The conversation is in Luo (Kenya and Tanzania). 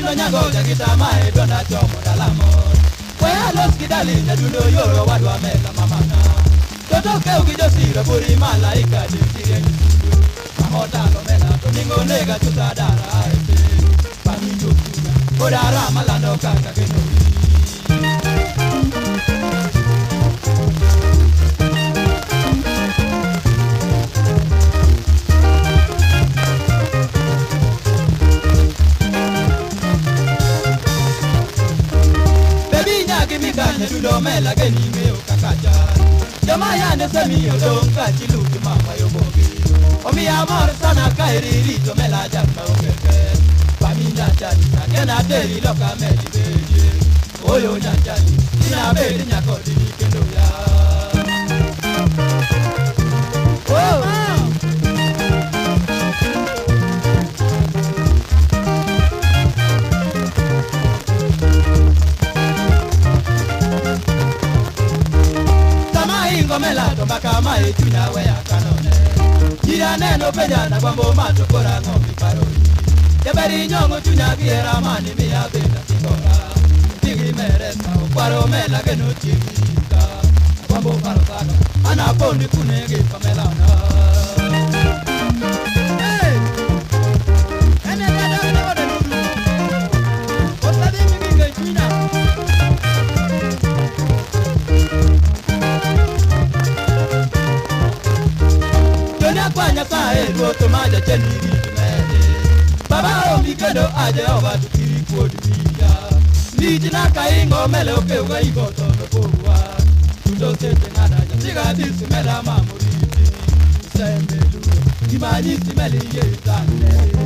Adundo nyago jakita mae dona chomo dalamo. Wea los kidali nyadundo yoro wadwa mela mamana. Toto keu kijosira buri malaika dikire nisudu. Mahotalo mela tuningo nega tutadara aete. Paminjo kuna kodara malando kaka kenori. Dudo mela geni me o kakacha. Jamaya ne semi o don kachi luki mama yo bogi. O mi amor sana kairi rito mela jaka o keke. Paminja chali na kena teri loka meli beje. Oyo nya chali ina bedi nya kodi ni kendo ya. Oh. Mela to baka mai tuna we akanone jira neno pejana kwambo mato kora ngombi paroni jabari nyongo tuna giera mani mi abenda kingora tigi meresa kwaro mela geno tigika kwambo paro kana ana pondi kunege pamela na Tomaja cheni tumede Baba o mikendo aje oba tukiri kuodumia Niji na kaingo mele oke uga igoto mepowa Tundo sete ngada jasiga disi mela mamuriti Sembe luo Imanyi simeli ye zane